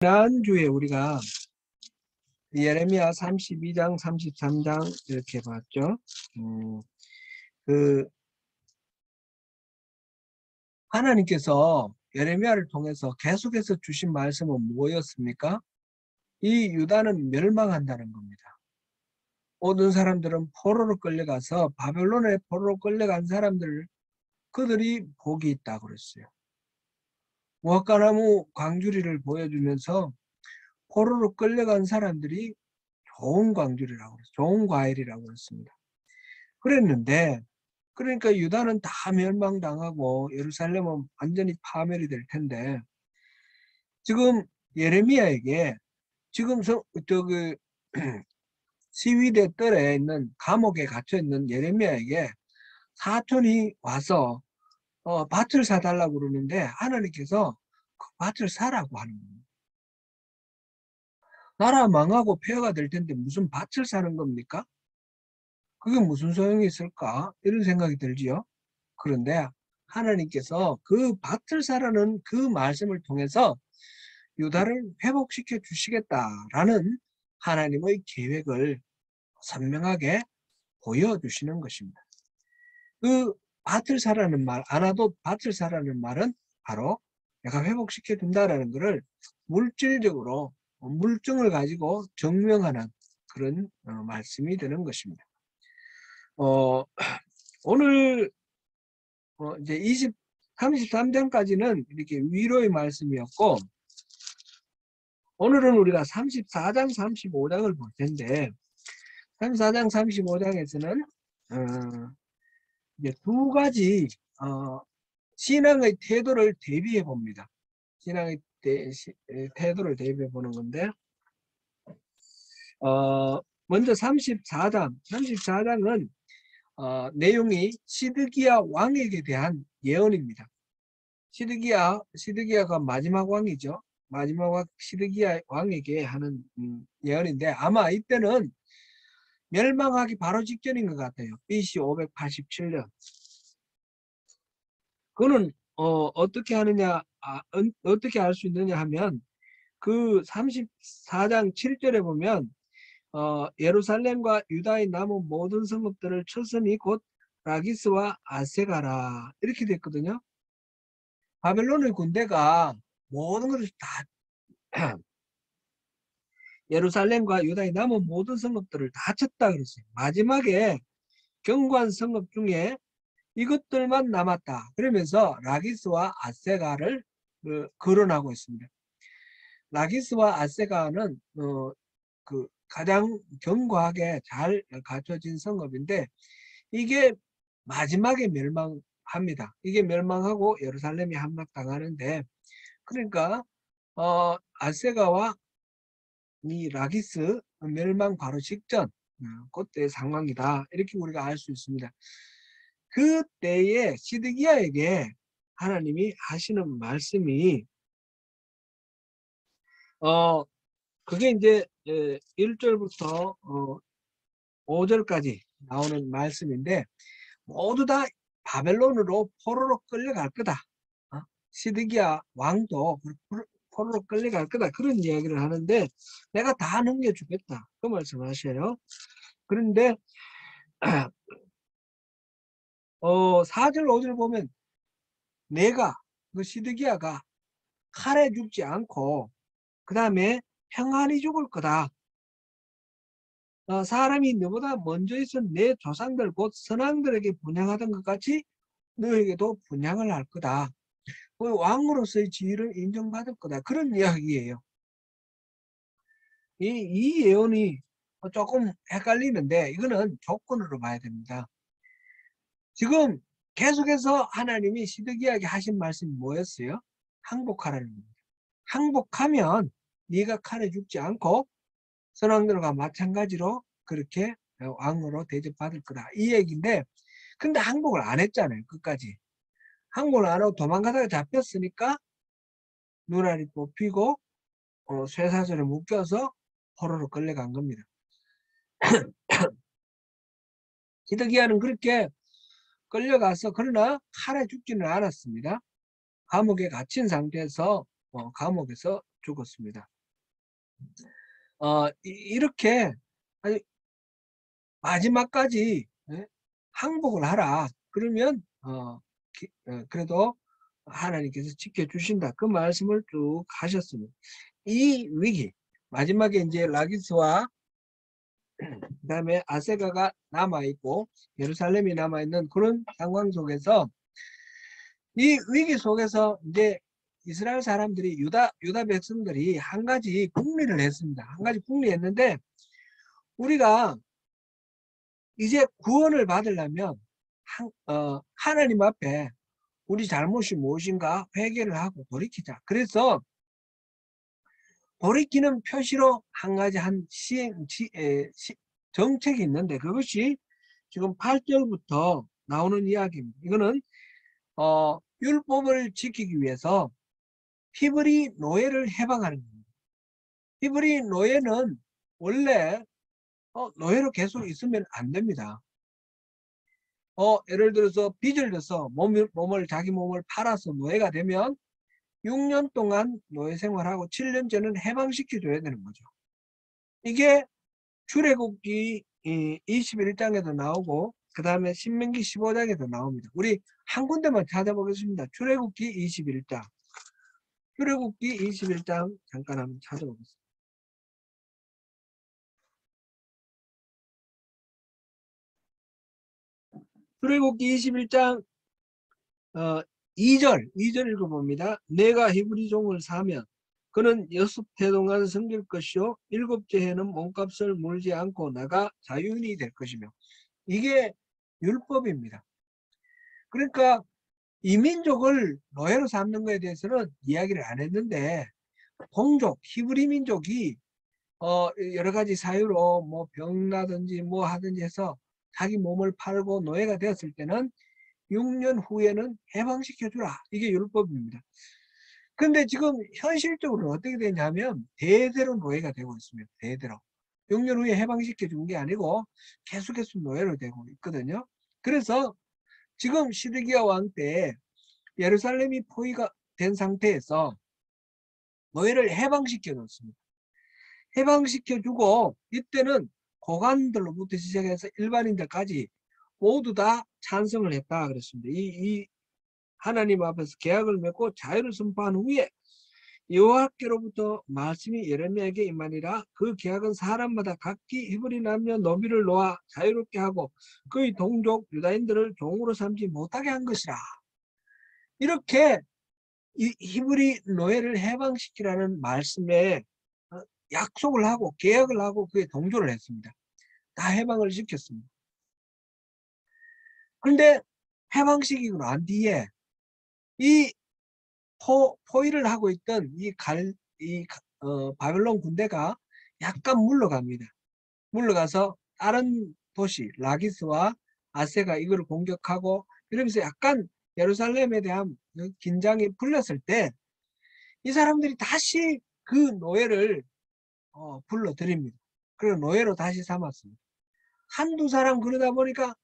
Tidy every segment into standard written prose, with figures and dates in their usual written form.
지난주에 우리가 예레미야 32장, 33장 이렇게 봤죠. 그 하나님께서 예레미야를 통해서 계속해서 주신 말씀은 뭐였습니까? 이 유다는 멸망한다는 겁니다. 모든 사람들은 포로로 끌려가서 바벨론에 포로로 끌려간 사람들, 그들이 복이 있다고 그랬어요. 무화과나무 광주리를 보여주면서 포로로 끌려간 사람들이 좋은 광주리라고 그랬어요. 좋은 과일이라고 그랬습니다. 그랬는데, 그러니까 유다는 다 멸망당하고 예루살렘은 완전히 파멸이 될 텐데, 지금 예레미야에게 지금 시위대 뜰에 있는 감옥에 갇혀 있는 예레미야에게 사촌이 와서 밭을 사달라고 그러는데, 하나님께서 그 밭을 사라고 하는 겁니다. 나라 망하고 폐허가 될 텐데 무슨 밭을 사는 겁니까? 그게 무슨 소용이 있을까? 이런 생각이 들지요. 그런데 하나님께서 그 밭을 사라는 그 말씀을 통해서 유다를 회복시켜 주시겠다라는 하나님의 계획을 선명하게 보여주시는 것입니다. 그 밭을 사라는 말, 아나돗 밭을 사라는 말은 바로 내가 회복시켜 준다라는 것을 물질적으로 물증을 가지고 증명하는 그런 말씀이 되는 것입니다. 오늘 이제 33장까지는 이렇게 위로의 말씀이었고, 오늘은 우리가 34장, 35장을 볼 텐데, 34장, 35장에서는 이제 두 가지 신앙의 태도를 대비해 봅니다. 신앙의 태도를 대비해 보는 건데, 먼저 34장은 내용이 시드기야 왕에게 대한 예언입니다. 시드기야가 마지막 왕이죠. 마지막 시드기야 왕에게 하는 예언인데, 아마 이때는 멸망하기 바로 직전인 것 같아요. BC 587년. 그거는 어떻게 하느냐, 어떻게 알 수 있느냐 하면, 그 34장 7절에 보면 예루살렘과 유다의 남은 모든 성읍들을 쳤으니 곧 라기스와 아세가라, 이렇게 됐거든요. 바벨론의 군대가 모든 것을 다 예루살렘과 유다의 남은 모든 성읍들을 다 쳤다 그랬어요. 마지막에 경관 성읍 중에 이것들만 남았다. 그러면서 라기스와 아세가를 거론하고 있습니다. 라기스와 아세가는 그 가장 견고하게 잘 갖춰진 성읍인데, 이게 마지막에 멸망합니다. 이게 멸망하고 예루살렘이 함락당하는데, 그러니까 아세가와 이 라기스 멸망 바로 직전 그때 상황이다, 이렇게 우리가 알 수 있습니다. 그때에 시드기야에게 하나님이 하시는 말씀이 그게 이제 1절부터 5절까지 나오는 말씀인데, 모두 다 바벨론으로 포로로 끌려갈 거다. 시드기야 왕도 포로로 끌려갈 거다. 그런 이야기를 하는데, 내가 다 넘겨주겠다, 그 말씀하셔요. 그런데 4절 5절 보면, 내가 그 시드기야가 칼에 죽지 않고 그 다음에 평안히 죽을 거다. 사람이 너보다 먼저 있은 내 조상들 곧 선왕들에게 분향하던 것 같이 너에게도 분향을 할 거다. 그 왕으로서의 지위를 인정받을 거다. 그런 이야기예요. 이 예언이 조금 헷갈리는데, 이거는 조건으로 봐야 됩니다. 지금 계속해서 하나님이 시드기야에게 하신 말씀이 뭐였어요? 항복하라는 겁니다. 항복하면 네가 칼에 죽지 않고 선왕들과 마찬가지로 그렇게 왕으로 대접받을 거다, 이 얘기인데, 근데 항복을 안 했잖아요. 끝까지 항복을 안 하고 도망가다가 잡혔으니까 눈알이 뽑히고 쇠사슬에 묶여서 포로로 끌려간 겁니다. 시드기야는 그렇게 끌려가서, 그러나 칼에 죽지는 않았습니다. 감옥에 갇힌 상태에서 감옥에서 죽었습니다. 이렇게 아니, 마지막까지 항복을 하라. 그러면 그래도 하나님께서 지켜주신다. 그 말씀을 쭉 하셨습니다. 이 위기, 마지막에 이제 라기스와 그다음에 아세가가 남아있고 예루살렘이 남아있는 그런 상황 속에서 이 위기 속에서 이제 이스라엘 사람들이 유다 백성들이 한 가지 궁리를 했습니다. 한 가지 궁리했는데 우리가 이제 구원을 받으려면 하나님 앞에 우리 잘못이 무엇인가 회개를 하고 돌이키자. 그래서 돌이키는 표시로 한 가지 정책이 있는데 그것이 지금 8절부터 나오는 이야기입니다. 이거는 율법을 지키기 위해서 히브리 노예를 해방하는 겁니다. 히브리 노예는 원래 노예로 계속 있으면 안 됩니다. 예를 들어서 빚을 져서 자기 몸을 팔아서 노예가 되면 6년 동안 노예 생활하고 7년째는 해방시켜줘야 되는 거죠. 이게 출애굽기 21장에도 나오고 그 다음에 신명기 15장에도 나옵니다. 우리 한 군데만 찾아보겠습니다. 출애굽기 21장. 출애굽기 21장 잠깐 한번 찾아보겠습니다. 출애굽기 21장 2절 읽어봅니다. 내가 히브리 종을 사면 그는 6해 동안 섬길 것이요 7째 해는 몸값을 물지 않고 나가 자유인이 될 것이며 이게 율법입니다. 그러니까 이민족을 노예로 삼는 것에 대해서는 이야기를 안 했는데 동족 히브리 민족이 여러 가지 사유로 뭐 병나든지 뭐 하든지 해서 자기 몸을 팔고 노예가 되었을 때는 6년 후에는 해방시켜주라. 이게 율법입니다. 근데 지금 현실적으로 어떻게 되냐면 대대로 노예가 되고 있습니다. 대대로. 6년 후에 해방시켜준 게 아니고 계속해서 노예로 되고 있거든요. 그래서 지금 시드기야 왕 때 예루살렘이 포위가 된 상태에서 노예를 해방시켜 놓습니다. 해방시켜주고 이때는 고관들로부터 시작해서 일반인들까지 모두 다 찬성을 했다 그랬습니다. 이 하나님 앞에서 계약을 맺고 자유를 선포한 후에 여호와께로부터 말씀이 예레미야에게 임하니라. 그 계약은 사람마다 각기 히브리 남녀 노비를 놓아 자유롭게 하고 그의 동족 유다인들을 종으로 삼지 못하게 한 것이라. 이렇게 이 히브리 노예를 해방시키라는 말씀에 약속을 하고 계약을 하고 그에 동조를 했습니다. 다 해방을 시켰습니다. 그런데 해방시키고 난 뒤에 이 포위를 하고 있던 바벨론 군대가 약간 물러갑니다. 물러가서 다른 도시 라기스와 아세가 이거를 공격하고 이러면서 약간 예루살렘에 대한 긴장이 풀렸을 때 이 사람들이 다시 그 노예를 불러들입니다. 그리고 노예로 다시 삼았습니다. 한두 사람 그러다 보니까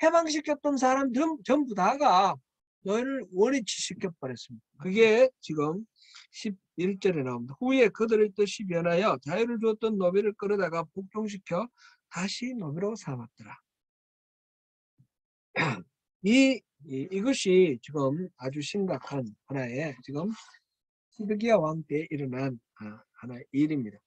해방시켰던 사람 전부 다가 노예를 원위치 시켜버렸습니다. 그게 지금 11절에 나옵니다. 후에 그들의 뜻이 변하여 자유를 주었던 노비를 끌어다가 복종시켜 다시 노비로 삼았더라. 이것이 지금 아주 심각한 하나의 지금 시드기야 왕 때 일어난 하나의 일입니다.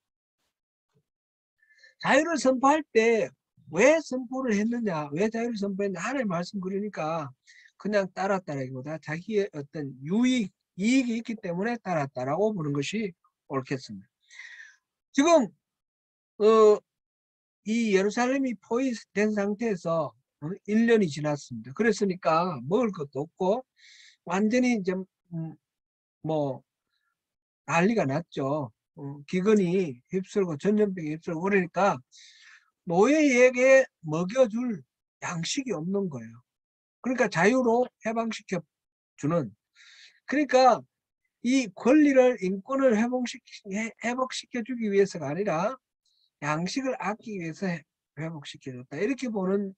자유를 선포할 때 왜 선포를 했느냐, 왜 자유를 선포했느냐, 하나님 말씀 그러니까 그냥 따랐다라기보다 자기의 어떤 이익이 있기 때문에 따랐다라고 보는 것이 옳겠습니다. 지금 이 예루살렘이 포위된 상태에서 1년이 지났습니다. 그랬으니까 먹을 것도 없고 완전히 이제 뭐 난리가 났죠. 기근이 휩쓸고 전염병이 휩쓸고 그러니까 노예에게 먹여줄 양식이 없는 거예요. 그러니까 자유로 해방시켜 주는, 그러니까 이 권리를 인권을 회복시켜 주기 위해서가 아니라 양식을 아끼기 위해서 회복시켜 줬다, 이렇게 보는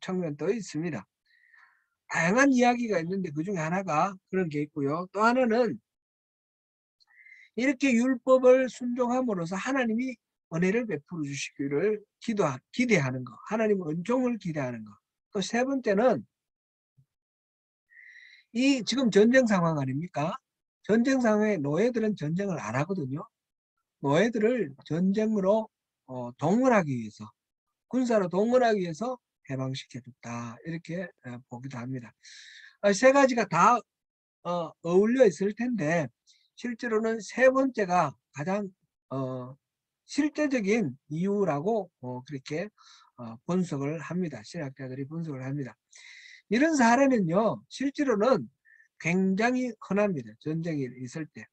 측면도 있습니다. 다양한 이야기가 있는데 그 중에 하나가 그런 게 있고요. 또 하나는 이렇게 율법을 순종함으로써 하나님이 은혜를 베풀어 주시기를 기대하는 거. 하나님 은총을 기대하는 거. 또 세 번째는 이 지금 전쟁 상황 아닙니까? 전쟁 상황에 노예들은 전쟁을 안 하거든요. 노예들을 전쟁으로 동원하기 위해서, 군사로 동원하기 위해서 해방시켜줬다. 이렇게 보기도 합니다. 세 가지가 다 어울려 있을 텐데 실제로는 세 번째가 가장 실제적인 이유라고 그렇게 분석을 합니다. 신학자들이 분석을 합니다. 이런 사례는요, 실제로는 굉장히 흔합니다. 전쟁이 있을 때.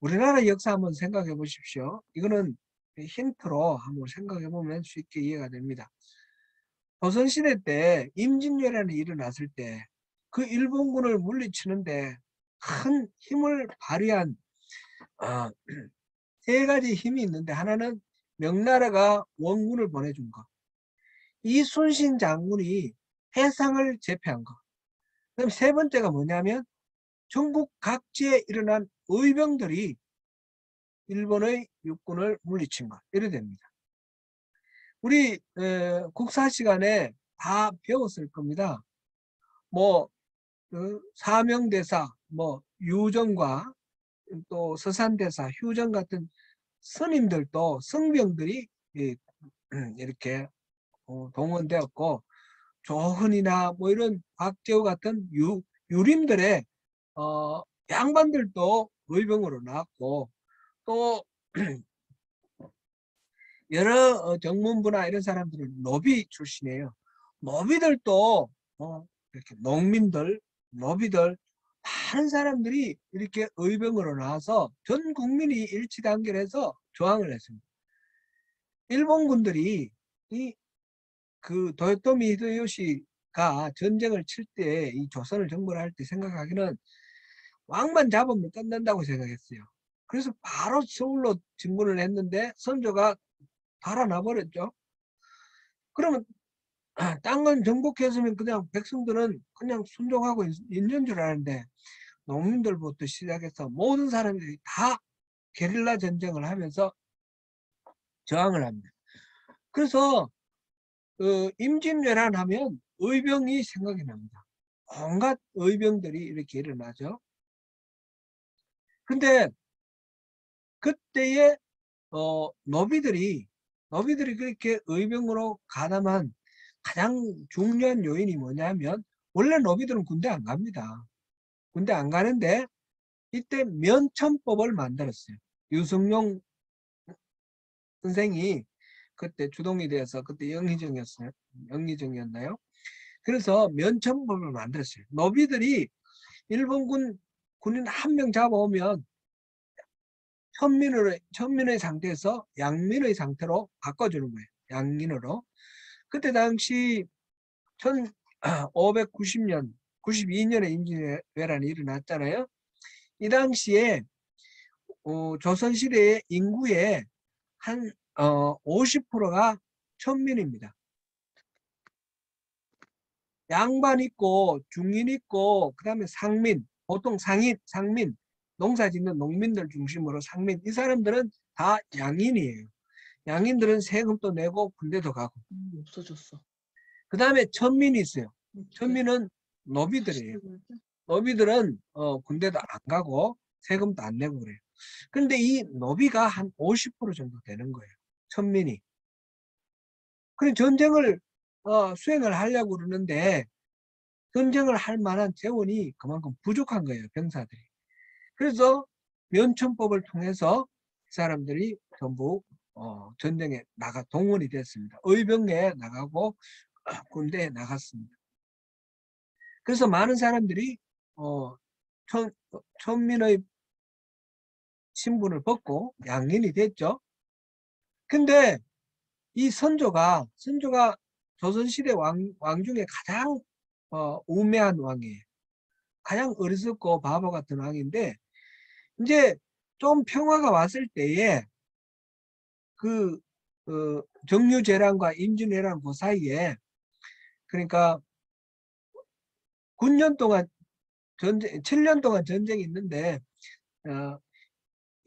우리나라 역사 한번 생각해 보십시오. 이거는 힌트로 한번 생각해 보면 쉽게 이해가 됩니다. 조선시대 때 임진왜란이 일어났을 때 그 일본군을 물리치는데 큰 힘을 발휘한 세 가지 힘이 있는데, 하나는 명나라가 원군을 보내준 거, 이순신 장군이 해상을 제패한 거, 그다음 세 번째가 뭐냐면 전국 각지에 일어난 의병들이 일본의 육군을 물리친 것. 이래 됩니다. 우리 국사 시간에 다 배웠을 겁니다. 뭐 사명대사, 뭐 유정과 또 서산대사, 휴전 같은 스님들도 성병들이 이렇게 동원되었고, 조흔이나 뭐 이런 박재우 같은 유림들의 양반들도 의병으로 나왔고, 또 여러 정문부나 이런 사람들은 노비 출신이에요. 노비들도 이렇게 농민들, 노비들 많은 사람들이 이렇게 의병으로 나와서 전 국민이 일치단결해서 저항을 했습니다. 일본군들이 그 도요토미 히데요시가 전쟁을 칠 때, 이 조선을 정벌할 때 생각하기는 왕만 잡으면 끝난다고 생각했어요. 그래서 바로 서울로 진군을 했는데 선조가 달아나 버렸죠. 그러면 땅은 정복했으면 그냥 백성들은 그냥 순종하고 있는 줄 아는데, 농민들부터 시작해서 모든 사람들이 다 게릴라 전쟁을 하면서 저항을 합니다. 그래서 임진왜란 하면 의병이 생각이 납니다. 온갖 의병들이 이렇게 일어나죠. 근데 그때의 노비들이 그렇게 의병으로 가담한 가장 중요한 요인이 뭐냐면, 원래 노비들은 군대 안 갑니다. 군대 안 가는데 이때 면천법을 만들었어요. 유승용 선생이 그때 주동이 되어서, 그때 영의정이었어요. 영의정이었나요? 그래서 면천법을 만들었어요. 노비들이 일본군 군인 한 명 잡아오면 천민의 상태에서 양민의 상태로 바꿔주는 거예요. 양민으로. 그때 당시 1590년, 92년에 임진왜란이 일어났잖아요. 이 당시에 조선시대의 인구의 한 50%가 천민입니다. 양반 있고 중인 있고 그다음에 상민, 보통 상민, 농사 짓는 농민들 중심으로 상민, 이 사람들은 다 양인이에요. 양인들은 세금도 내고 군대도 가고. 없어졌어. 그다음에 천민이 있어요. 천민은 노비들이에요. 노비들은 군대도 안 가고 세금도 안 내고 그래요. 그런데 이 노비가 한 50% 정도 되는 거예요. 천민이. 그럼 전쟁을 수행을 하려고 그러는데 전쟁을 할 만한 재원이 그만큼 부족한 거예요. 병사들이. 그래서 면천법을 통해서 사람들이 전부 전쟁에 동원이 됐습니다. 의병에 나가고 군대에 나갔습니다. 그래서 많은 사람들이 천민의 신분을 벗고 양인이 됐죠. 근데 이 선조가 조선시대 왕 중에 가장 우매한 왕이에요. 가장 어리석고 바보 같은 왕인데, 이제 좀 평화가 왔을 때에 그 정유재란과 임진왜란 그 사이에, 그러니까 9년 동안 7년 동안 전쟁이 있는데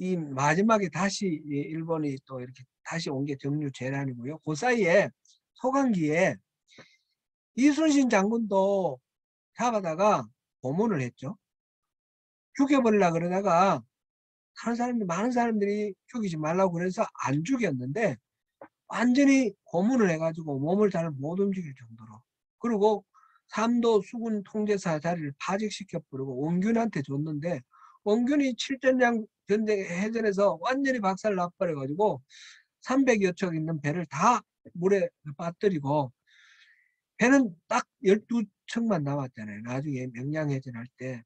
이 마지막에 다시 일본이 또 이렇게 다시 온 게 정류 재난이고요. 그 사이에 소강기에 이순신 장군도 잡아다가 고문을 했죠. 죽여버리려 그러다가 많은 사람들이 죽이지 말라고 그래서 안 죽였는데 완전히 고문을 해가지고 몸을 잘 못 움직일 정도로. 그리고 삼도 수군 통제사 자리를 파직시켜버리고 원균한테 줬는데 원균이 칠전량 전쟁 해전에서 완전히 박살 나버려가지고 300여 척 있는 배를 다 물에 빠뜨리고 배는 딱 12척만 남았잖아요. 나중에 명량해전할 때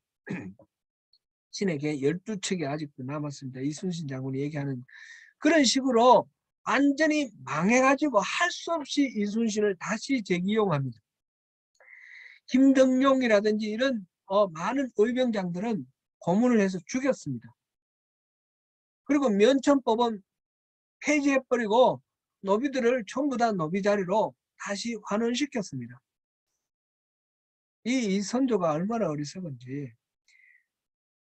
신에게 12척이 아직도 남았습니다. 이순신 장군이 얘기하는 그런 식으로 완전히 망해가지고 할 수 없이 이순신을 다시 재기용합니다. 김덕룡이라든지 이런 많은 의병장들은 고문을 해서 죽였습니다. 그리고 면천법은 폐지해버리고 노비들을 전부 다 노비 자리로 다시 환원시켰습니다. 이 선조가 얼마나 어리석은지.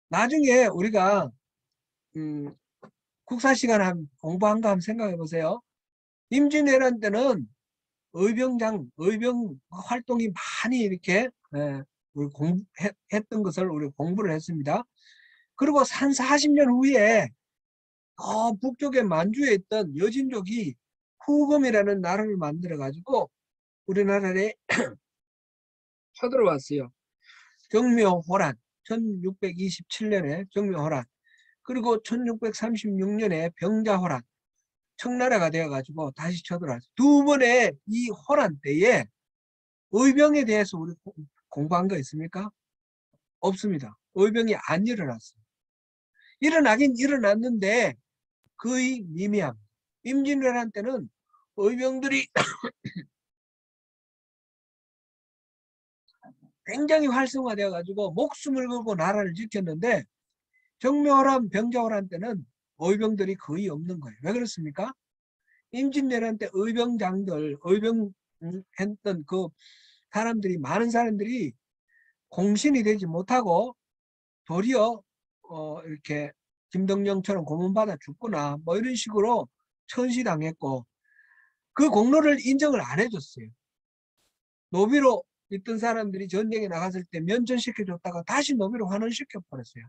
나중에 우리가 국사 시간 공부한 거 한번 생각해 보세요. 임진왜란 때는 의병 활동이 많이 이렇게 우리 했던 것을 우리 공부를 했습니다. 그리고 한 40년 후에 북쪽에 만주에 있던 여진족이 후금이라는 나라를 만들어 가지고 우리나라에 쳐들어왔어요. 정묘호란 1627년에 정묘호란, 그리고 1636년에 병자호란, 청나라가 되어가지고 다시 쳐들어왔어요. 두 번의 이 호란 때에 의병에 대해서 우리 공부한 거 있습니까? 없습니다. 의병이 안 일어났어요. 일어나긴 일어났는데 거의 미미합니다. 임진왜란 때는 의병들이 굉장히 활성화되어 가지고 목숨을 걸고 나라를 지켰는데 정묘호란, 병자호란 때는 의병들이 거의 없는 거예요. 왜 그렇습니까? 임진왜란 때 의병장들, 의병 했던 그 사람들이, 많은 사람들이 공신이 되지 못하고 도리어 이렇게 김덕령처럼 고문받아 죽거나 뭐 이런 식으로 천시당했고, 그 공로를 인정을 안 해줬어요. 노비로 있던 사람들이 전쟁에 나갔을 때 면전시켜줬다가 다시 노비로 환원시켜 버렸어요.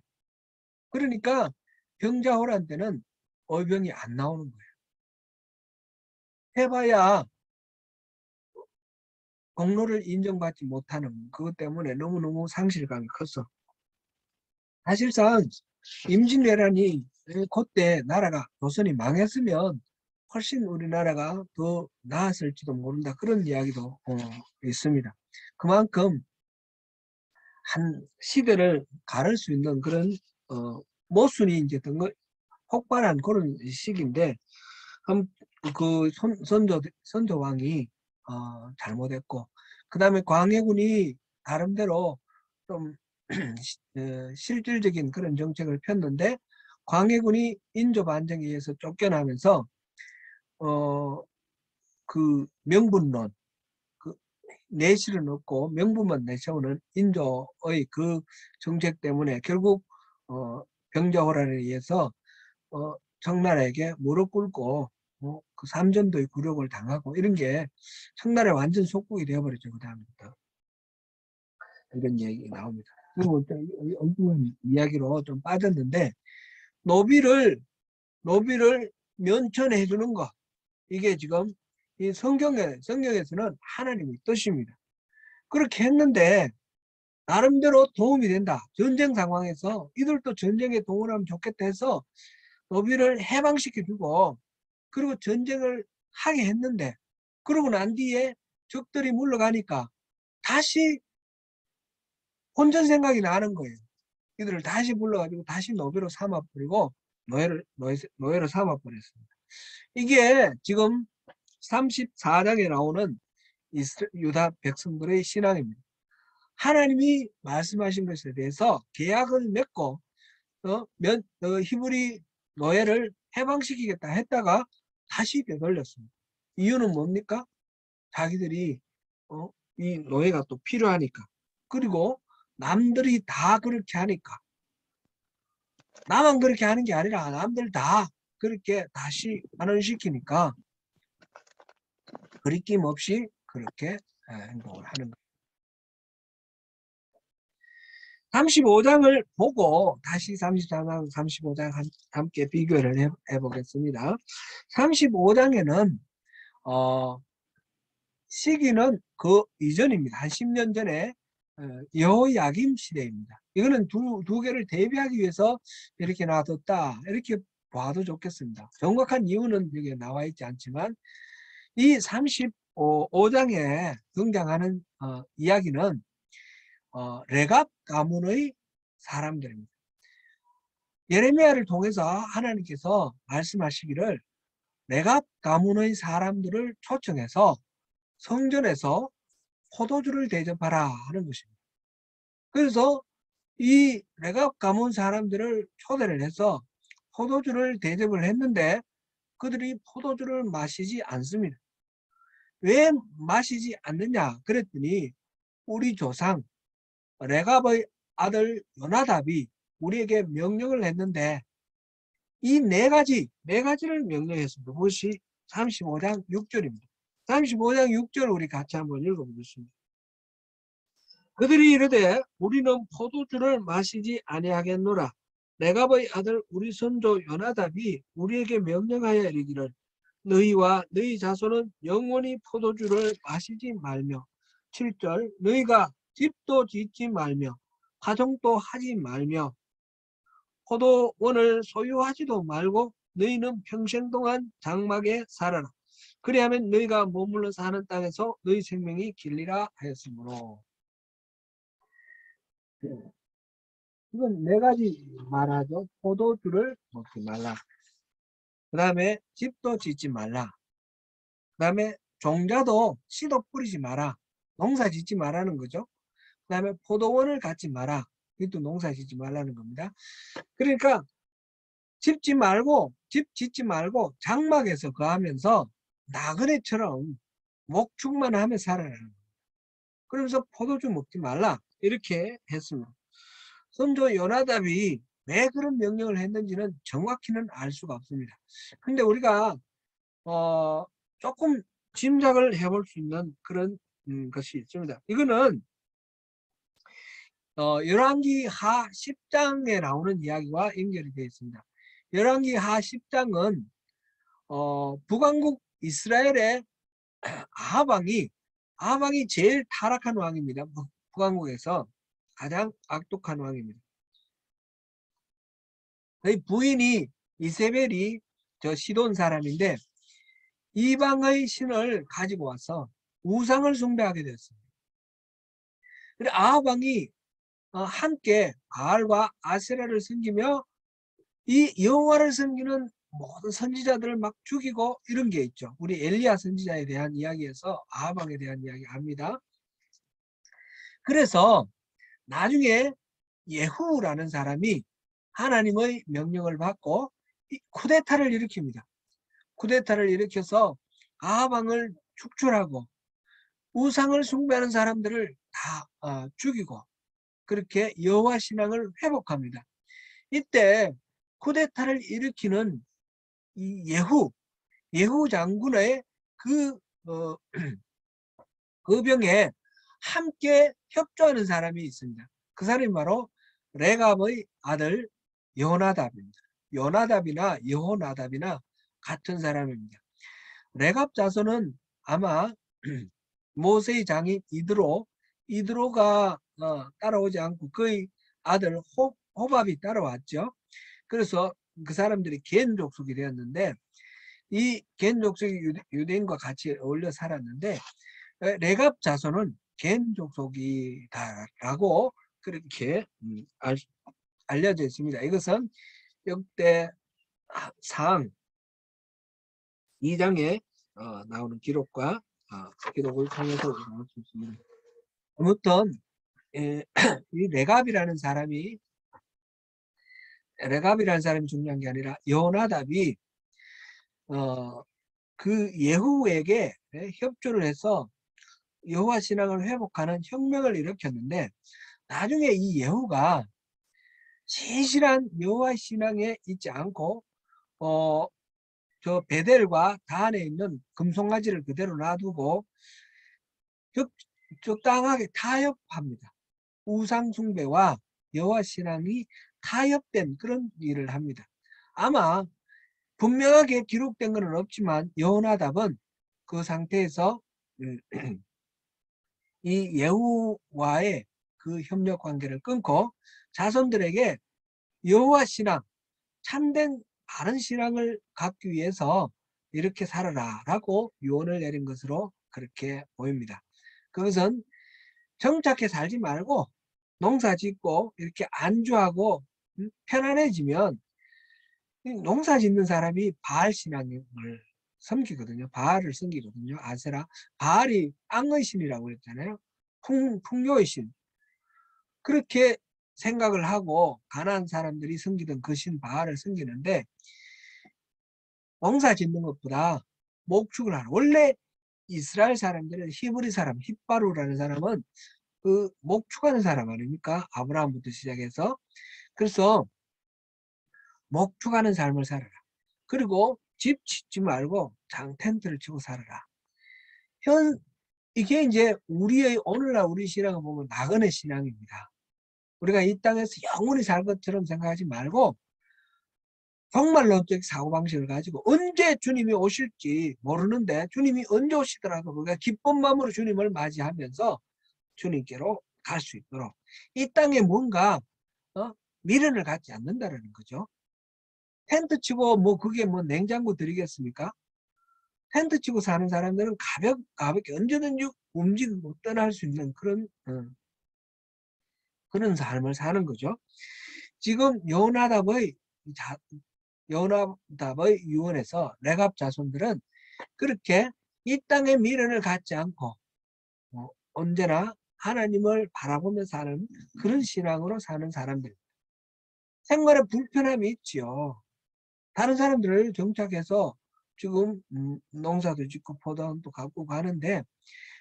그러니까 병자호란 때는 의병이 안 나오는 거예요. 해봐야 공로를 인정받지 못하는 그것 때문에 너무너무 상실감이 컸어. 사실상 임진왜란이 그때 나라가 조선이 망했으면 훨씬 우리나라가 더 나았을지도 모른다, 그런 이야기도 있습니다. 그만큼 한 시대를 가를 수 있는 그런 모순이 이제 폭발한 그런 시기인데, 그 선조왕이 잘못했고, 그 다음에 광해군이 나름대로 좀 실질적인 그런 정책을 폈는데, 광해군이 인조 반정에 의해서 쫓겨나면서 그 명분론, 그 내실은 없고 명분만 내세우는 인조의 그 정책 때문에 결국 병자호란에 의해서 청나라에게 무릎 꿇고 그 삼전도의 굴욕을 당하고, 이런 게 청나라의 완전 속국이 되어버렸죠. 그 다음부터 이런 얘기 나옵니다. 그리고 엉뚱한 이야기로 좀 빠졌는데, 노비를 면천해 주는 거, 이게 지금 이 성경에서는 하나님의 뜻입니다. 그렇게 했는데 나름대로 도움이 된다. 전쟁 상황에서 이들도 전쟁에 동원하면 좋겠다 해서 노비를 해방시켜주고, 그리고 전쟁을 하게 했는데, 그러고 난 뒤에 적들이 물러가니까 다시 혼전 생각이 나는 거예요. 이들을 다시 불러가지고 다시 노비로 삼아버리고 노예로 삼아버렸습니다. 이게 지금 34장에 나오는 유다 백성들의 신앙입니다. 하나님이 말씀하신 것에 대해서 계약을 맺고 히브리 노예를 해방시키겠다 했다가 다시 되돌렸습니다. 이유는 뭡니까? 자기들이 이 노예가 또 필요하니까, 그리고 남들이 다 그렇게 하니까. 나만 그렇게 하는 게 아니라 남들 다 그렇게 다시 환원시키니까 거리낌 없이 그렇게 행동을 하는 거예요. 35장을 보고 다시 34장, 35장 함께 비교를 해보겠습니다. 35장에는 시기는 그 이전입니다. 한 10년 전에 여호야김 시대입니다. 이거는 두 개를 대비하기 위해서 이렇게 놔뒀다. 이렇게 봐도 좋겠습니다. 정확한 이유는 여기에 나와 있지 않지만 이 35장에 등장하는 이야기는 레갑 가문의 사람들입니다. 예레미야를 통해서 하나님께서 말씀하시기를 레갑 가문의 사람들을 초청해서 성전에서 포도주를 대접하라 하는 것입니다. 그래서 이 레갑 가문 사람들을 초대를 해서 포도주를 대접을 했는데 그들이 포도주를 마시지 않습니다. 왜 마시지 않느냐 그랬더니 우리 조상 레갑의 아들 요나답이 우리에게 명령을 했는데 이 네 가지를 명령했습니다. 그것이 35장 6절입니다. 35장 6절 우리 같이 한번 읽어보겠습니다. 그들이 이르되 우리는 포도주를 마시지 아니하겠노라. 레갑의 아들 우리 선조 요나답이 우리에게 명령하여 이르기를 너희와 너희 자손은 영원히 포도주를 마시지 말며 7절 너희가 집도 짓지 말며 가정도 하지 말며 포도원을 소유하지도 말고 너희는 평생 동안 장막에 살아라. 그리하면 너희가 머물러 사는 땅에서 너희 생명이 길리라 하였으므로. 이건 네 가지 말하죠. 포도주를 먹지 말라. 그 다음에 집도 짓지 말라. 그 다음에 종자도 씨도 뿌리지 마라. 농사 짓지 말라는 거죠. 그 다음에 포도원을 갖지 마라. 이것도 농사 짓지 말라는 겁니다. 그러니까 집 짓지 말고 장막에서 거하면서 나그네처럼 목축만 하며 살아라. 그러면서 포도주 먹지 말라. 이렇게 했습니다. 선조 요나답이 왜 그런 명령을 했는지는 정확히는 알 수가 없습니다. 근데 우리가 조금 짐작을 해볼 수 있는 그런 것이 있습니다. 이거는 열왕기 하 10장에 나오는 이야기와 연결이 되어 있습니다. 열왕기 하 10장은 북왕국 이스라엘의 아합왕이 제일 타락한 왕입니다. 북왕국에서 가장 악독한 왕입니다. 그의 부인이 이세벨이 저 시돈 사람인데 이방의 신을 가지고 와서 우상을 숭배하게 되었습니다. 그래서 아합왕이 함께 바알과 아세라를 섬기며 이 여호와를 섬기는 모든 선지자들을 막 죽이고 이런 게 있죠. 우리 엘리야 선지자에 대한 이야기에서 아합왕에 대한 이야기 압니다. 그래서 나중에 예후라는 사람이 하나님의 명령을 받고 쿠데타를 일으킵니다. 쿠데타를 일으켜서 아합왕을 축출하고 우상을 숭배하는 사람들을 다 죽이고 그렇게 여호와 신앙을 회복합니다. 이때 쿠데타를 일으키는 이 예후 장군의 그 병에 함께 협조하는 사람이 있습니다. 그 사람이 바로 레갑의 아들 요나답입니다. 요나답이나 여호나답이나 같은 사람입니다. 레갑 자손은 아마 모세의 장인 이드로가 따라오지 않고 그의 아들 호밥이 따라왔죠. 그래서 그 사람들이 겐 족속이 되었는데 이 겐 족속이 유대인과 같이 어울려 살았는데 레갑 자손은 겐 족속이다라고 그렇게 알려져 있습니다. 이것은 역대상 2장에 나오는 기록과 기록을 통해서 나올 수 있습니다. 아무튼 이 레갑이라는 사람이 중요한 게 아니라 요나답이 그 예후에게 협조를 해서 여호와 신앙을 회복하는 혁명을 일으켰는데 나중에 이 예후가 진실한 여호와 신앙에 있지 않고 저 베델과 단에 있는 금송아지를 그대로 놔두고 적당하게 타협합니다. 우상 숭배와 여호와 신앙이 타협된 그런 일을 합니다. 아마 분명하게 기록된 것은 없지만 여호나답은 그 상태에서 이 예후와의 그 협력 관계를 끊고 자손들에게 여호와 신앙, 참된 바른 신앙을 갖기 위해서 이렇게 살아라 라고 유언을 내린 것으로 그렇게 보입니다. 그것은 정착해 살지 말고 농사 짓고 이렇게 안주하고 편안해지면 농사 짓는 사람이 바알 신앙을 섬기거든요. 바알을 섬기거든요. 아세라. 바알이 땅의 신이라고 했잖아요. 풍요의 신. 그렇게 생각을 하고 가난한 사람들이 섬기던 그 신 바알을 섬기는데 농사 짓는 것보다 목축을 하는. 원래 이스라엘 사람들은 히브리 사람, 힙바루라는 사람은 그 목축하는 사람 아닙니까? 아브라함부터 시작해서. 그래서 목축하는 삶을 살아라. 그리고 집 짓지 말고 장 텐트를 치고 살아라. 이게 이제 우리의 오늘날 우리 신앙을 보면 나그네 신앙입니다. 우리가 이 땅에서 영원히 살 것처럼 생각하지 말고 정말론적 사고방식을 가지고 언제 주님이 오실지 모르는데 주님이 언제 오시더라도 우리가 기쁜 마음으로 주님을 맞이하면서 주님께로 갈 수 있도록 이 땅에 뭔가 미련을 갖지 않는다라는 거죠. 텐트 치고 뭐 그게 뭐 냉장고 드리겠습니까? 텐트 치고 사는 사람들은 가볍게 언제든지 움직이고 떠날 수 있는 그런 삶을 사는 거죠. 지금 요나답의 유언에서 레갑 자손들은 그렇게 이 땅의 미련을 갖지 않고 언제나 하나님을 바라보며 사는 그런 신앙으로 사는 사람들. 생활에 불편함이 있지요. 다른 사람들을 정착해서 지금 농사도 짓고 포도원도 갖고 가는데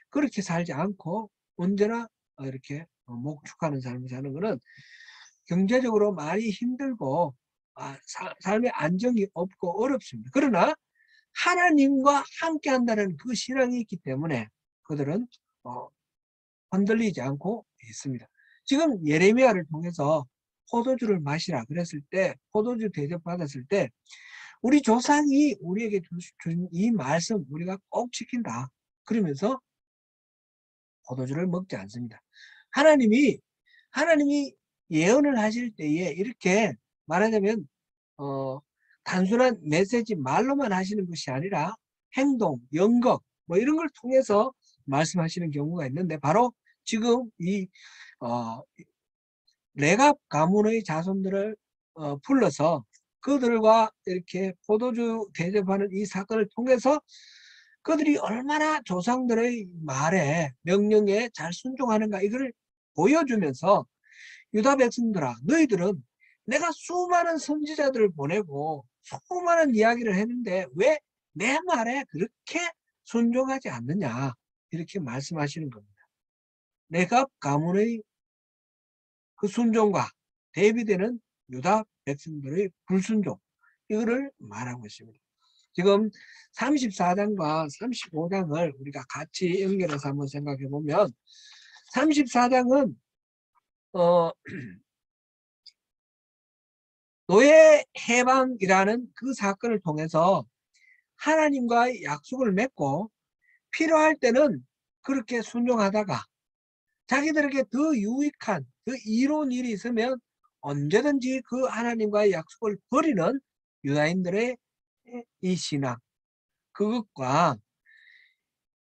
그렇게 살지 않고 언제나 이렇게 목축하는 삶을 사는 것은 경제적으로 많이 힘들고 삶의 안정이 없고 어렵습니다. 그러나 하나님과 함께 한다는 그 신앙이 있기 때문에 그들은 흔들리지 않고 있습니다. 지금 예레미야를 통해서 포도주를 마시라 그랬을 때 포도주 대접받았을 때 우리 조상이 우리에게 준 이 말씀 우리가 꼭 지킨다. 그러면서 포도주를 먹지 않습니다. 하나님이 예언을 하실 때에 이렇게 말하자면 단순한 메시지 말로만 하시는 것이 아니라 행동, 연극 뭐 이런 걸 통해서 말씀하시는 경우가 있는데 바로 지금 이 레갑 가문의 자손들을 불러서 그들과 이렇게 포도주 대접하는 이 사건을 통해서 그들이 얼마나 조상들의 말에 명령에 잘 순종하는가 이걸 보여주면서 유다 백성들아 너희들은 내가 수많은 선지자들을 보내고 수많은 이야기를 했는데 왜 내 말에 그렇게 순종하지 않느냐 이렇게 말씀하시는 겁니다. 레갑 가문의 그 순종과 대비되는 유다 백성들의 불순종 이거를 말하고 있습니다. 지금 34장과 35장을 우리가 같이 연결해서 한번 생각해 보면 34장은 노예 해방이라는 그 사건을 통해서 하나님과의 약속을 맺고 필요할 때는 그렇게 순종하다가 자기들에게 더 유익한 더 이로운 일이 있으면 언제든지 그 하나님과의 약속을 버리는 유다인들의 이 신앙 그것과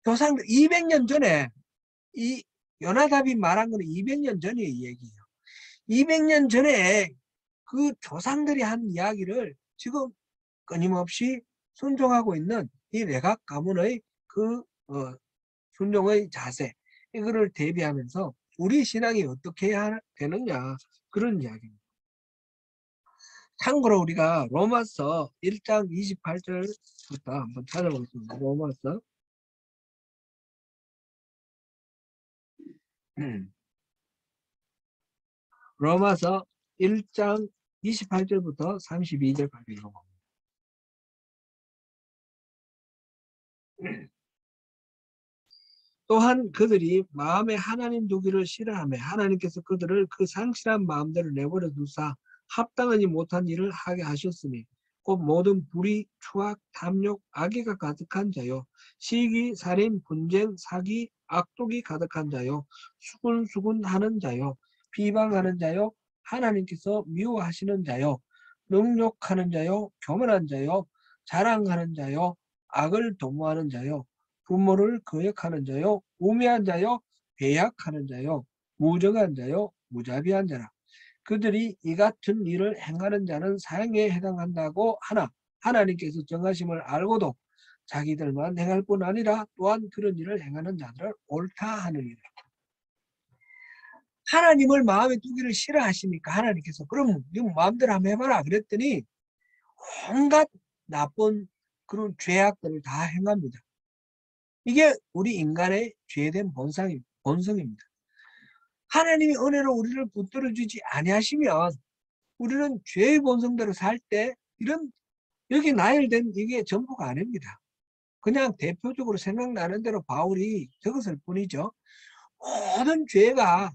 조상들 200년 전에 이 요나답이 말한 거는 200년 전의 얘기예요. 200년 전에 그 조상들이 한 이야기를 지금 끊임없이 순종하고 있는 이 레각 가문의 그 순종의 자세 이거를 대비하면서 우리 신앙이 어떻게 해야 되느냐 그런 이야기입니다. 참고로 우리가 로마서 1장 28절부터 한번 찾아보겠습니다. 로마서 1장 28절부터 32절까지 읽어봅니다. 또한 그들이 마음에 하나님 두기를 싫어하며 하나님께서 그들을 그 상실한 마음대로 내버려 두사 합당하지 못한 일을 하게 하셨으니 곧 모든 불의, 추악, 탐욕, 악의가 가득한 자요 시기, 살인, 분쟁, 사기, 악독이 가득한 자요 수군수군하는 자요 비방하는 자요 하나님께서 미워하시는 자요 능욕하는 자요 교만한 자요 자랑하는 자요 악을 도모하는 자요 부모를 거역하는 자요 우매한 자요 배약하는 자요 무정한 자요 무자비한 자라. 그들이 이 같은 일을 행하는 자는 사형에 해당한다고 하나 하나님께서 정하심을 알고도 자기들만 행할 뿐 아니라 또한 그런 일을 행하는 자들을 옳다 하느니라. 하나님을 마음에 두기를 싫어하시니까 하나님께서 그럼 네 마음대로 한번 해봐라 그랬더니 온갖 나쁜 그런 죄악들을 다 행합니다. 이게 우리 인간의 죄된 본성입니다. 하나님이 은혜로 우리를 붙들어 주지 아니하시면 우리는 죄의 본성대로 살 때 이런 여기 나열된 이게 전부가 아닙니다. 그냥 대표적으로 생각나는 대로 바울이 적었을 뿐이죠. 모든 죄가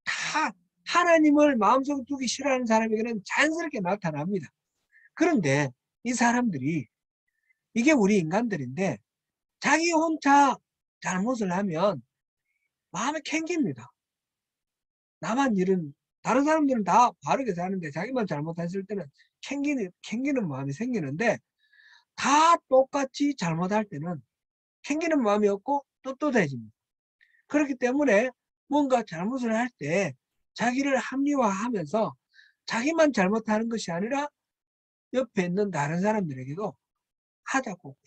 다 하나님을 마음속에 두기 싫어하는 사람에게는 자연스럽게 나타납니다. 그런데 이 사람들이 이게 우리 인간들인데 자기 혼자 잘못을 하면 마음에 캥깁니다. 나만 이런 다른 사람들은 다 바르게 사는데 자기만 잘못했을 때는 캥기는 마음이 생기는데 다 똑같이 잘못할 때는 캥기는 마음이 없고 떳떳해집니다. 그렇기 때문에 뭔가 잘못을 할 때 자기를 합리화하면서 자기만 잘못하는 것이 아니라 옆에 있는 다른 사람들에게도 하자고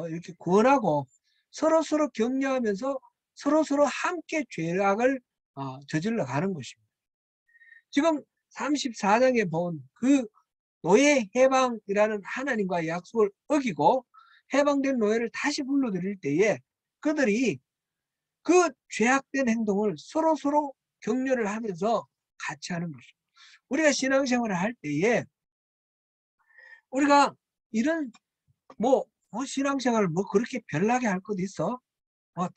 이렇게 권하고 서로 격려하면서 서로 함께 죄악을 저질러 가는 것입니다. 지금 34장에 본 그 노예 해방이라는 하나님과의 약속을 어기고 해방된 노예를 다시 불러들일 때에 그들이 그 죄악된 행동을 서로 격려를 하면서 같이 하는 것입니다. 우리가 신앙생활을 할 때에 우리가 이런 신앙생활을 그렇게 별나게 할 것도 있어? 다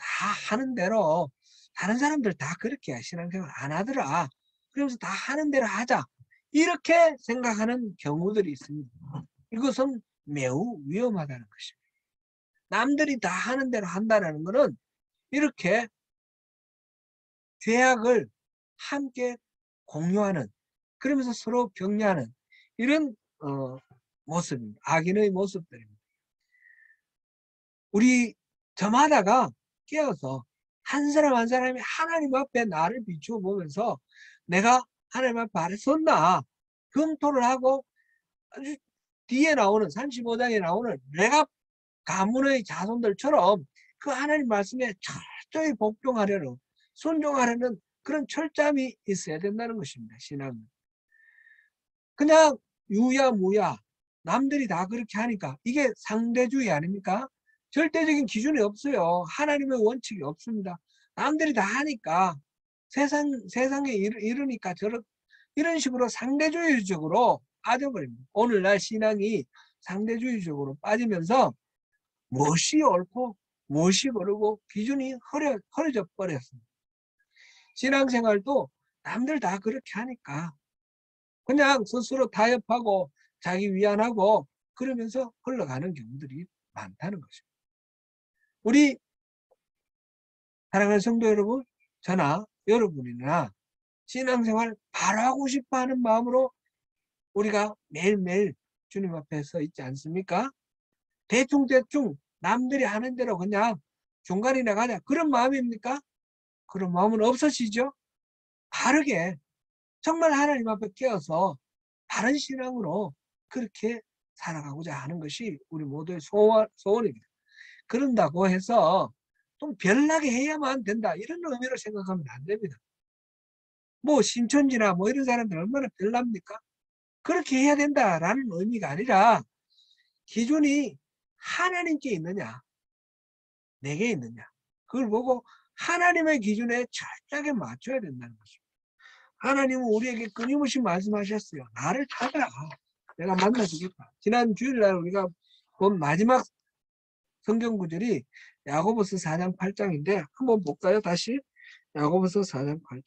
하는 대로 다른 사람들 다 그렇게 신앙생활 안 하더라. 그러면서 다 하는 대로 하자. 이렇게 생각하는 경우들이 있습니다. 이것은 매우 위험하다는 것입니다. 남들이 다 하는 대로 한다는 것은 이렇게 죄악을 함께 공유하는 그러면서 서로 격려하는 이런 모습입니다. 악인의 모습들입니다. 우리 저마다가 깨어서 한 사람 한 사람이 하나님 앞에 나를 비추어 보면서 내가 하나님 앞에 바로 섰나 검토를 하고 아주 뒤에 나오는 35장에 나오는 레갑 가문의 자손들처럼 그 하나님 말씀에 철저히 복종하려는 순종하려는 그런 철저함이 있어야 된다는 것입니다. 신앙은 그냥 유야무야 남들이 다 그렇게 하니까 이게 상대주의 아닙니까? 절대적인 기준이 없어요. 하나님의 원칙이 없습니다. 남들이 다 하니까 세상에 이르니까 이런 식으로 상대주의적으로 빠져버립니다. 오늘날 신앙이 상대주의적으로 빠지면서 무엇이 옳고 무엇이 그르고 기준이 흐려져 버렸습니다. 신앙생활도 남들 다 그렇게 하니까 그냥 스스로 타협하고 자기 위안하고 그러면서 흘러가는 경우들이 많다는 것입니다. 우리 사랑하는 성도 여러분, 저나 여러분이나 신앙생활 바로 하고 싶어하는 마음으로 우리가 매일매일 주님 앞에 서 있지 않습니까? 대충 남들이 하는 대로 그냥 중간이나 가자 그런 마음입니까? 그런 마음은 없으시죠? 바르게 정말 하나님 앞에 깨어서 바른 신앙으로 그렇게 살아가고자 하는 것이 우리 모두의 소원입니다. 그런다고 해서 좀 별나게 해야만 된다 이런 의미로 생각하면 안 됩니다. 신천지나 이런 사람들 얼마나 별납니까? 그렇게 해야 된다라는 의미가 아니라 기준이 하나님께 있느냐 내게 있느냐 그걸 보고 하나님의 기준에 철저하게 맞춰야 된다는 것입니다. 하나님은 우리에게 끊임없이 말씀하셨어요. 나를 찾아라. 내가 만나주겠다. 지난 주일날 우리가 본 마지막 성경 구절이 야고보서 4장 8장인데 한번 볼까요? 다시 야고보서 4장 8장.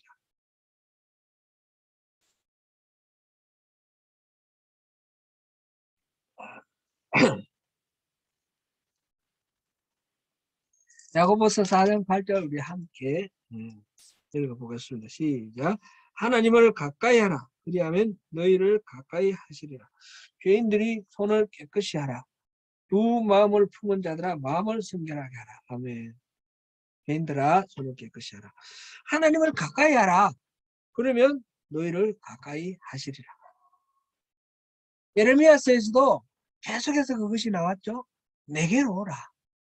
야고보서 4장 8절 우리 함께 읽어보겠습니다. 시작. 하나님을 가까이 하라. 그리하면 너희를 가까이 하시리라. 죄인들이 손을 깨끗이 하라. 두 마음을 품은 자들아 마음을 순결하게 하라. 아멘. 죄인들아 손을 깨끗이 하라. 하나님을 가까이 하라. 그러면 너희를 가까이 하시리라. 예레미야서에서도 계속해서 그것이 나왔죠. 내게로 오라.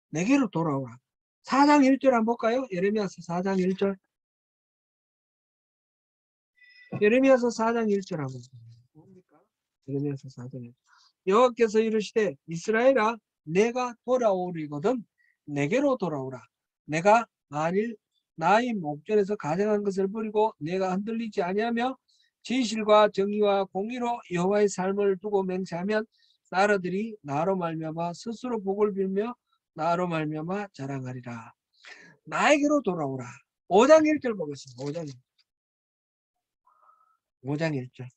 내게로 돌아오라. 4장 1절 한번 볼까요? 예레미야서 4장 1절. 예레미야서 4장 1절 한번 봅니까? 예레미야서 4장 1절. 여호와께서 이르시되 이스라엘아 내가 돌아오리거든 내게로 돌아오라. 내가 만일 나의 목전에서 가증한 것을 버리고 내가 흔들리지 아니하며 진실과 정의와 공의로 여호와의 삶을 두고 맹세하면 나라들이 나로 말미암아 스스로 복을 빌며 나로 말미암아 자랑하리라. 나에게로 돌아오라. 5장 1절 보겠습니다. 5장 1절.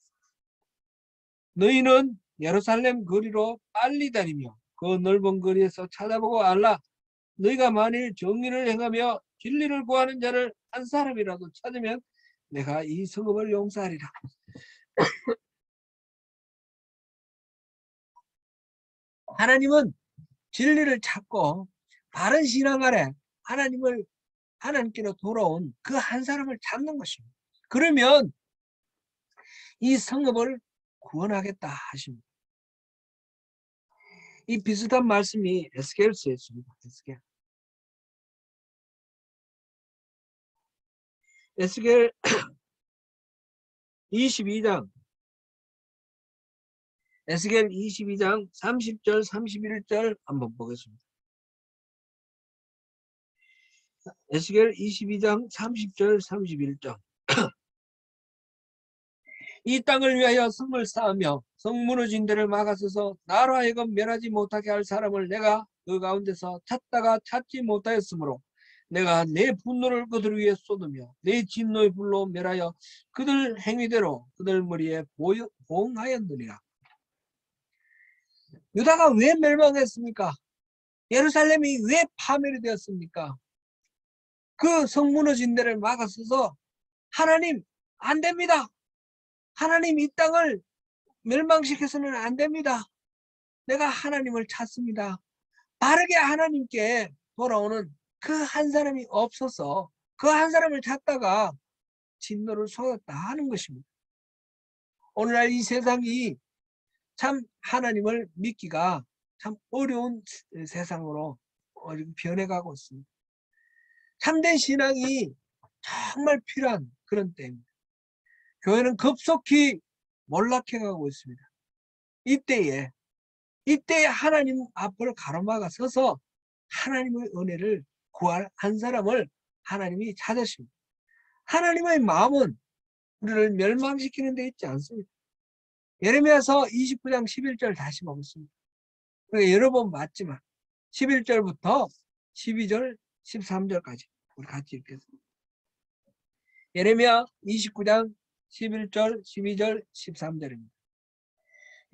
너희는 예루살렘 거리로 빨리 다니며 그 넓은 거리에서 찾아보고 알라. 너희가 만일 정의를 행하며 진리를 구하는 자를 한 사람이라도 찾으면 내가 이 성읍을 용서하리라. 하나님은 진리를 찾고 바른 신앙 아래 하나님께로 돌아온 그 한 사람을 찾는 것입니다. 그러면 이 성읍을 구원하겠다 하십니다. 이 비슷한 말씀이 에스겔서에 있습니다. 에스겔 22장 에스겔 22장 30절 31절 한번 보겠습니다. 에스겔 22장 30절 31절. 이 땅을 위하여 성을 쌓으며 성 무너진 데를 막아서서 나로 하여금 멸하지 못하게 할 사람을 내가 그 가운데서 찾다가 찾지 못하였으므로 내가 내 분노를 그들 위에 쏟으며 내 진노의 불로 멸하여 그들 행위대로 그들 머리에 보응하였느니라. 유다가 왜 멸망했습니까? 예루살렘이 왜 파멸이 되었습니까? 그 성 무너진 데를 막아서서 하나님 안 됩니다. 하나님 이 땅을 멸망시켜서는 안 됩니다. 내가 하나님을 찾습니다. 바르게 하나님께 돌아오는 그 한 사람이 없어서 그 한 사람을 찾다가 진노를 쏟았다 하는 것입니다. 오늘날 이 세상이 참 하나님을 믿기가 참 어려운 세상으로 변해가고 있습니다. 참된 신앙이 정말 필요한 그런 때입니다. 교회는 급속히 몰락해가고 있습니다. 이때에 하나님 앞을 가로막아 서서 하나님의 은혜를 구할 한 사람을 하나님이 찾으십니다. 하나님의 마음은 우리를 멸망시키는 데 있지 않습니다. 예레미야서 29장 11절 다시 보겠습니다. 여러 번 봤지만 11절부터 12절 13절까지 우리 같이 읽겠습니다. 예레미야 29장 11절 12절 13절입니다.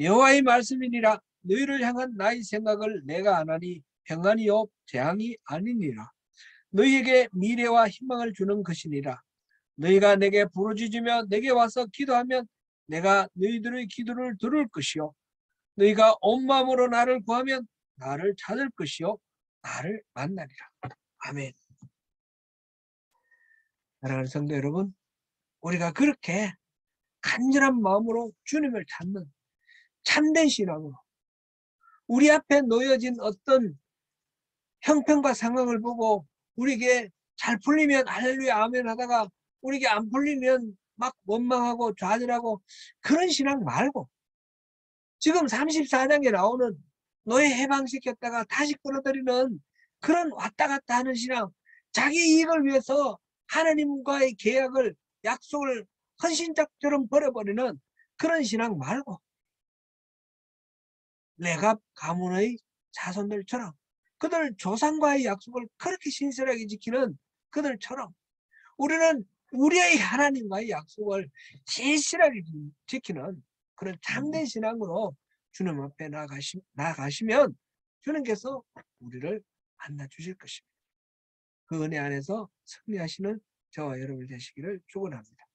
여호와의 말씀이니라. 너희를 향한 나의 생각을 내가 아나니 평안이요 재앙이 아니니라. 너희에게 미래와 희망을 주는 것이니라. 너희가 내게 부르짖으며 내게 와서 기도하면 내가 너희들의 기도를 들을 것이요 너희가 온 마음으로 나를 구하면 나를 찾을 것이요 나를 만나리라. 아멘. 사랑하는 성도 여러분, 우리가 그렇게 간절한 마음으로 주님을 찾는 참된 신앙으로 우리 앞에 놓여진 어떤 형편과 상황을 보고 우리에게 잘 풀리면 할렐루야 아멘 하다가 우리에게 안 풀리면 막 원망하고 좌절하고 그런 신앙 말고 지금 34장에 나오는 너희 해방시켰다가 다시 끌어들이는 그런 왔다 갔다 하는 신앙, 자기 이익을 위해서 하나님과의 계약을 약속을 헌신짝처럼 버려버리는 그런 신앙 말고 레갑 가문의 자손들처럼 그들 조상과의 약속을 그렇게 신실하게 지키는 그들처럼 우리는 우리의 하나님과의 약속을 신실하게 지키는 그런 참된 신앙으로 주님 앞에 나가시면 주님께서 우리를 만나 주실 것입니다. 그 은혜 안에서 승리하시는 저와 여러분 되시기를 축원합니다.